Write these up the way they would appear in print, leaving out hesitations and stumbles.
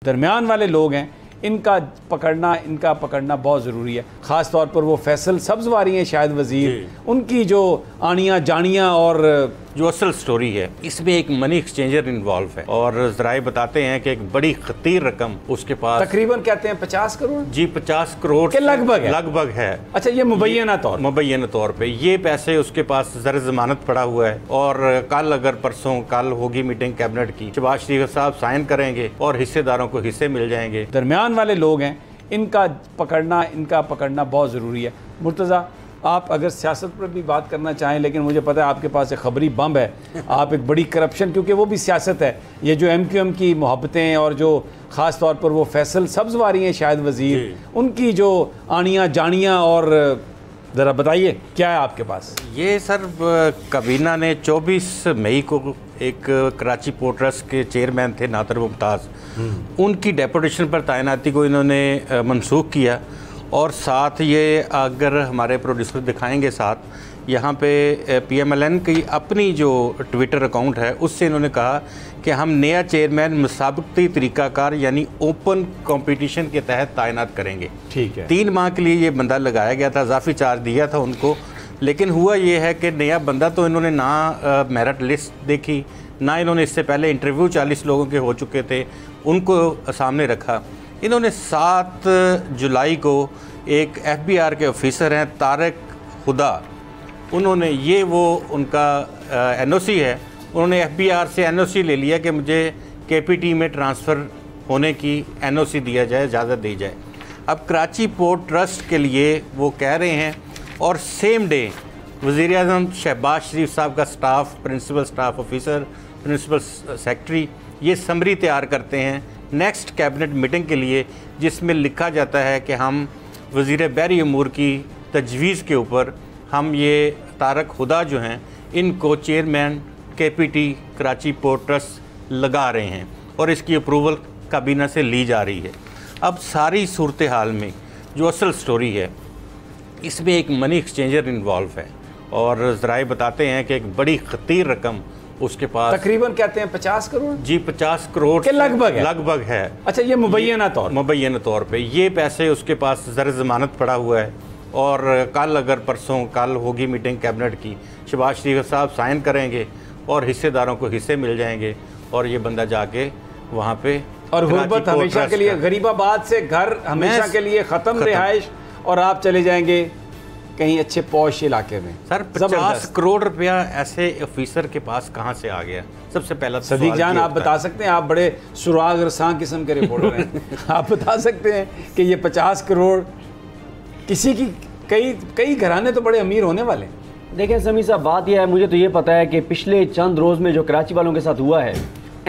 दरमियान वाले लोग हैं, इनका पकड़ना बहुत ज़रूरी है। ख़ास तौर पर वो फैसल सब्ज़वारी हैं शायद वज़ीर, उनकी जो आनियाँ जानियाँ और जो असल स्टोरी है, इसमें एक मनी एक्सचेंजर इन्वॉल्व है और ज़राए बताते हैं कि एक बड़ी खतीर रकम उसके पास तकरीबन कहते हैं 50 करोड़ जी 50 करोड़ के लगभग है। अच्छा, ये मुबैना तौर पे ये पैसे उसके पास ज़र ज़मानत पड़ा हुआ है और कल होगी मीटिंग कैबिनेट की, शहबाज शरीफ साहब साइन करेंगे और हिस्सेदारों को हिस्से मिल जाएंगे। दरमियान वाले लोग हैं, इनका पकड़ना बहुत ज़रूरी है। मुर्तज़ा, आप अगर सियासत पर भी बात करना चाहें, लेकिन मुझे पता है आपके पास एक खबरी बम है, आप एक बड़ी करप्शन, क्योंकि वो भी सियासत है, ये जो MQM की मोहब्बतें और जो ख़ास तौर पर वो फैसल सब्ज़वारी हैं शायद वज़ीर, उनकी जो आनियाँ जानियाँ और ज़रा बताइए क्या है आपके पास? ये सर काबीना ने 24 मई को एक कराची पोर्ट ट्रस्ट के चेयरमैन थे नातर मुमताज़, उनकी डेपुटेशन पर तैनाती को इन्होंने मनसूख किया और साथ ये अगर हमारे प्रोड्यूसर दिखाएंगे साथ यहाँ पे PMLN की अपनी जो ट्विटर अकाउंट है उससे इन्होंने कहा कि हम नया चेयरमैन मुसाबकती तरीक़ाकार यानी ओपन कंपटीशन के तहत तैनात करेंगे। ठीक है, 3 माह के लिए ये बंदा लगाया गया था, इजाफी चार्ज दिया था उनको, लेकिन हुआ ये है कि नया बंदा तो इन्होंने ना मेरिट लिस्ट देखी, ना इन्होंने इससे पहले इंटरव्यू 40 लोगों के हो चुके थे उनको सामने रखा। इन्होंने 7 जुलाई को एक FBR के ऑफिसर हैं तारिक हुदा, उन्होंने ये वो उनका NOC है, उन्होंने FBR से NOC ले लिया कि मुझे KPT में ट्रांसफ़र होने की NOC दिया जाए, इजाज़त दी जाए। अब कराची पोर्ट ट्रस्ट के लिए वो कह रहे हैं और सेम डे वज़ीर-ए-आज़म शहबाज शरीफ साहब का staff, principal staff officer, principal secretary ये समरी तैयार करते हैं नेक्स्ट कैबिनेट मीटिंग के लिए, जिसमें लिखा जाता है कि हम वज़ीर बहरी अमूर की तजवीज़ के ऊपर हम ये तारिक हुदा जो हैं इनको chairman KPT Karachi port trust लगा रहे हैं और इसकी अप्रूवल काबीना से ली जा रही है। अब सारी सूरत हाल में जो असल स्टोरी है, इसमें एक मनी एक्सचेंजर इन्वॉल्व है और ज़राए बताते हैं कि एक बड़ी खतीर रकम उसके पास तकरीबन कहते हैं 50 करोड़ जी 50 करोड़ के लगभग है। अच्छा, ये मुबैना तौर पे ये पैसे उसके पास ज़र ज़मानत पड़ा हुआ है और कल होगी मीटिंग कैबिनेट की, शहबाज शरीफ साहब साइन करेंगे और हिस्सेदारों को हिस्से मिल जाएंगे और ये बंदा जाके वहाँ पे और गुर्बत हमेशा के लिए, गरीबाबाद से घर हमेशा के लिए ख़त्म, रिहाइश, और आप चले जाएंगे कहीं अच्छे पौश इलाके में। सर 50 करोड़ रुपया ऐसे ऑफिसर के पास कहाँ से आ गया? सबसे पहला तो सदीक जान, आप बता सकते हैं, आप बड़े सुराग रसां किस्म के रिपोर्टर हैं आप बता सकते हैं कि ये 50 करोड़ किसी की, कई घराने तो बड़े अमीर होने वाले। देखें समी साहब, बात यह है, मुझे तो ये पता है कि पिछले चंद रोज़ में जो कराची वालों के साथ हुआ है,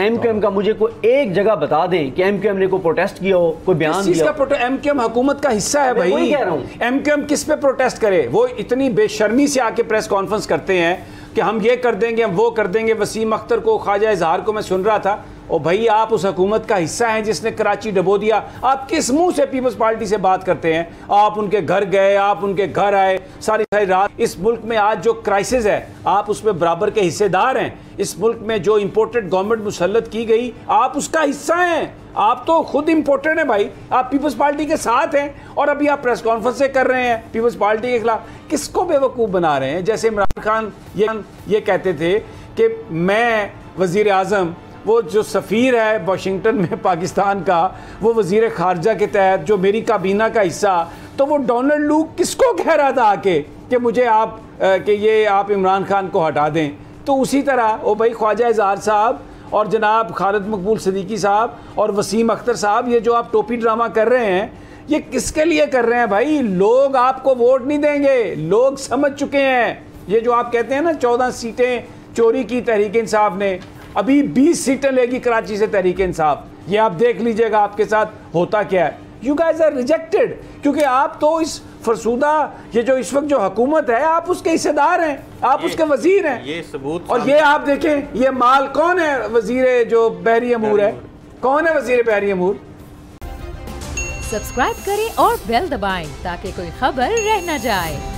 MQM का मुझे कोई एक जगह बता दें कि MQM ने कोई प्रोटेस्ट किया हो, कोई बयान दिया हो। MQM हुकूमत का हिस्सा है भाई, वही कह रहा हूं। MQM किस पे प्रोटेस्ट करे? वो इतनी बेशर्मी से आके प्रेस कॉन्फ्रेंस करते हैं कि हम ये कर देंगे, हम वो कर देंगे। वसीम अख्तर को, ख्वाजा इजहार को मैं सुन रहा था, और भाई आप उस हुकूमत का हिस्सा हैं जिसने कराची डबो दिया। आप किस मुंह से पीपल्स पार्टी से बात करते हैं? आप उनके घर गए, आप उनके घर आए, सारी रात। इस मुल्क में आज जो क्राइसिस है, आप उसमें बराबर के हिस्सेदार हैं। इस मुल्क में जो इम्पोर्टेड गवर्नमेंट मुसल्लत की गई, आप उसका हिस्सा हैं। आप तो खुद इम्पोर्टेड हैं भाई, आप पीपल्स पार्टी के साथ हैं और अभी आप प्रेस कॉन्फ्रेंस कर रहे हैं पीपल्स पार्टी के खिलाफ। किसको बेवकूफ़ बना रहे हैं? जैसे इमरान खान ये कहते थे कि मैं वज़ीर आज़म, वो जो सफ़ीर है वाशिंगटन में पाकिस्तान का, वो वज़ीर ख़ारजा के तहत जो मेरी काबीना का हिस्सा, तो वो डोनाल्ड लूक किसको कह रहा था आके कि मुझे आप इमरान खान को हटा दें? तो उसी तरह ओ भाई ख्वाजा इजहार साहब और जनाब खालिद मकबूल सदीकी साहब और वसीम अख्तर साहब, ये जो आप टोपी ड्रामा कर रहे हैं, ये किसके लिए कर रहे हैं भाई? लोग आपको वोट नहीं देंगे, लोग समझ चुके हैं। ये जो आप कहते हैं ना 14 सीटें चोरी की तहरीक इंसाफ ने, अभी 20 सीटें लेगी कराची से तहरीक इंसाफ। ये आप देख लीजिएगा आपके साथ होता क्या है। यू गाइज आर रिजेक्टेड, क्योंकि आप तो इस फरसूदा, ये जो इस वक्त जो हुकूमत है, आप उसके हिस्सेदार हैं, आप उसके वजीर हैं। ये सबूत। और ये आप देखें, ये माल कौन है? वजीर जो बहरी अमूर है, कौन है वजीर बहरी अमूर? सब्सक्राइब करें और बेल दबाएं ताकि कोई खबर रह न जाए।